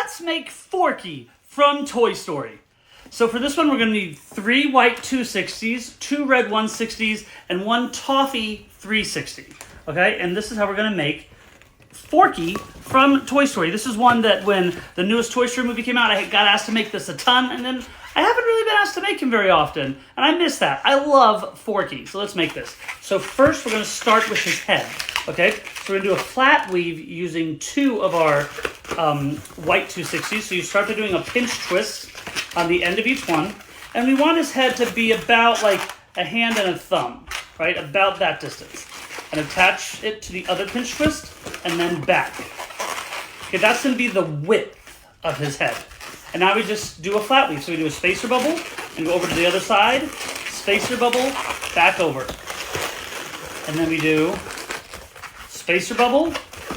let's make Forkey from Toy Story. So for this one, we're going to need 3 white 260s, 2 red 160s, and 1 toffee 360. Okay, and this is how we're going to make Forkey from Toy Story. This is one that when the newest Toy Story movie came out, I got asked to make this a ton, and then I haven't really been asked to make him very often, and I miss that. I love Forkey, so let's make this. So first, we're going to start with his head. Okay, so we're going to do a flat weave using 2 of our white 260s. So you start by doing a pinch twist on the end of each one. And we want his head to be about like a hand and a thumb, right? About that distance. And attach it to the other pinch twist and then back. Okay, that's going to be the width of his head. And now we just do a flat weave. So we do a spacer bubble and go over to the other side. Spacer bubble, back over. And then we do spacer bubble,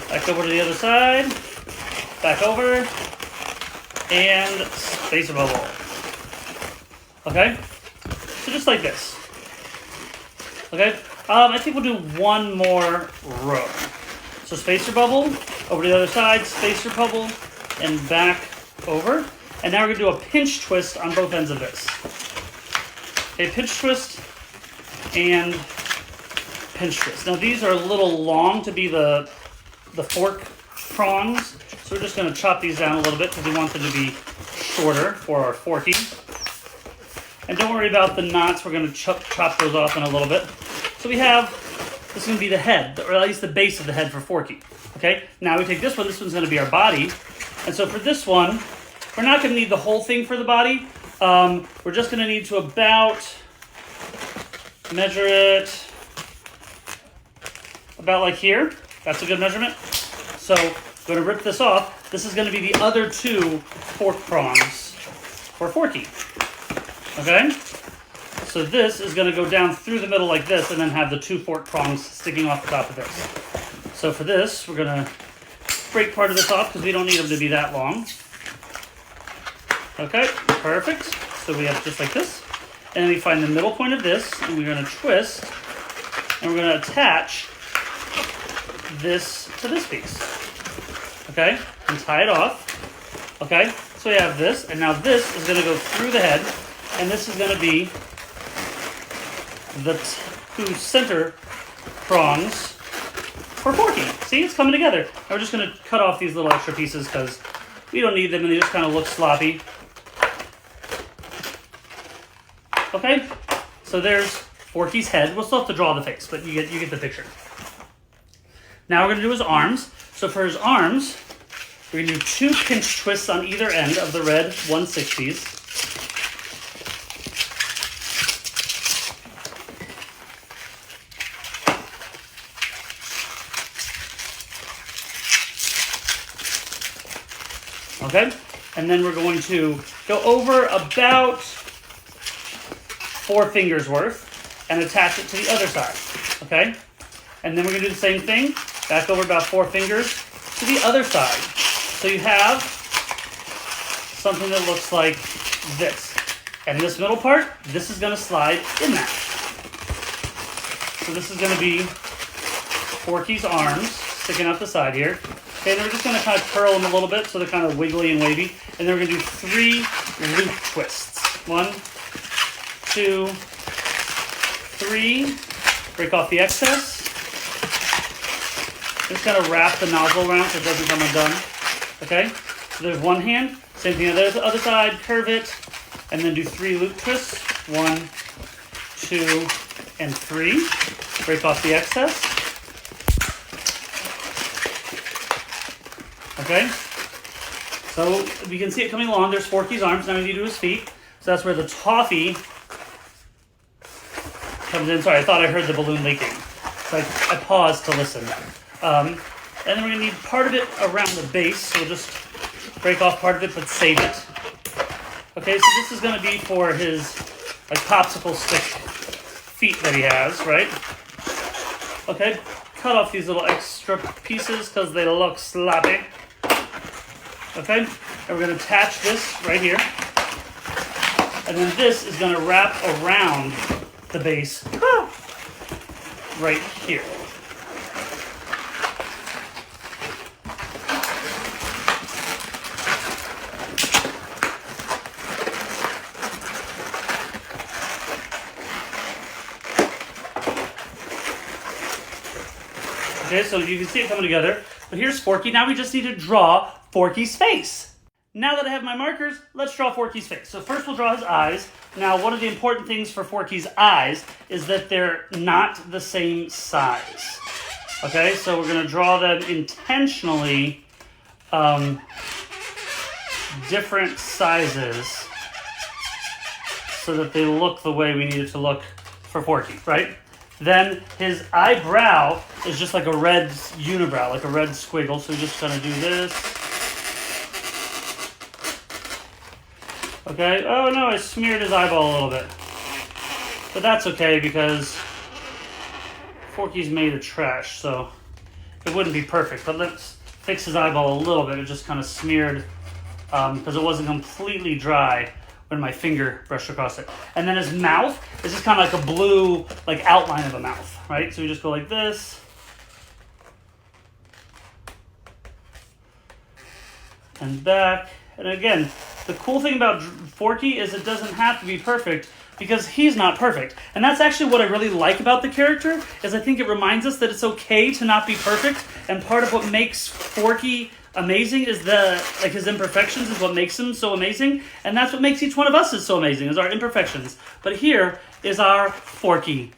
back over to the other side, back over, and spacer bubble. Okay? So just like this. Okay? I think we'll do one more row. So spacer bubble, over to the other side, spacer bubble, and back over. And now we're going to do a pinch twist on both ends of this. Okay, pinch twist and pinch twist. Now these are a little long to be the fork prongs, so we're just going to chop these down a little bit because we want them to be shorter for our Forkey. And don't worry about the knots, we're going to chop those off in a little bit. So we have, this is going to be the head, or at least the base of the head for Forkey. Okay, now we take this one's going to be our body. And so for this one, we're not going to need the whole thing for the body. We're just going to need to about measure it about like here. That's a good measurement. So I'm going to rip this off. This is going to be the other 2 fork prongs for Forkey. Okay? So this is going to go down through the middle like this and then have the 2 fork prongs sticking off the top of this. So for this, we're going to break part of this off because we don't need them to be that long. Okay, perfect. So we have just like this. And then we find the middle point of this and we're going to twist and we're going to attach this to this piece. Okay, and tie it off. Okay, so we have this, and now this is going to go through the head, and this is going to be the 2 center prongs for Forkey. See, it's coming together. And we're just going to cut off these little extra pieces because we don't need them and they just kind of look sloppy. Okay, so there's Forkey's head. We'll still have to draw the face, but you get the picture. Now we're going to do his arms. So for his arms, we're going to do 2 pinch twists on either end of the red 160s. Okay, and then we're going to go over about 4 fingers worth and attach it to the other side. Okay, and then we're going to do the same thing. Back over about 4 fingers to the other side. So you have something that looks like this. And this middle part, this is going to slide in that. So this is going to be Forkey's arms sticking out the side here. Okay, then we're just going to kind of curl them a little bit so they're kind of wiggly and wavy. And then we're going to do 3 loop twists. 1, 2, 3. Break off the excess. Just kind of wrap the nozzle around so it doesn't come undone. Okay? So there's one hand. Same thing on the other side. Curve it. And then do 3 loop twists. 1, 2, and 3. Break off the excess. Okay? So we can see it coming along. There's Forkey's arms. Now we need to do his feet. So that's where the toffee comes in. Sorry, I thought I heard the balloon leaking. So I paused to listen. And then we're going to need part of it around the base. So we'll just break off part of it, but save it. Okay, so this is going to be for his like popsicle stick feet that he has, right? Okay, cut off these little extra pieces because they look sloppy. Okay, and we're going to attach this right here. And then this is going to wrap around the base right here. Okay, so you can see it coming together. But here's Forkey. Now we just need to draw Forkey's face. Now that I have my markers, let's draw Forkey's face. So first we'll draw his eyes. Now, one of the important things for Forkey's eyes is that they're not the same size. Okay, so we're going to draw them intentionally different sizes so that they look the way we need it to look for Forkey, right? Then his eyebrow is just like a red unibrow, like a red squiggle. So we're just going to do this. Okay, oh no, I smeared his eyeball a little bit. But that's okay because Forkey's made of trash, so it wouldn't be perfect. But let's fix his eyeball a little bit. It just kind of smeared because it wasn't completely dry when my finger brushed across it. And then his mouth is just kind of like a blue like outline of a mouth, right? So we just go like this. And back. And again, the cool thing about Forkey is it doesn't have to be perfect because he's not perfect. And that's actually what I really like about the character, is I think it reminds us that it's okay to not be perfect. And part of what makes Forkey amazing is his imperfections is what makes him so amazing. And that's what makes each one of us is so amazing, is our imperfections. But here is our Forkey.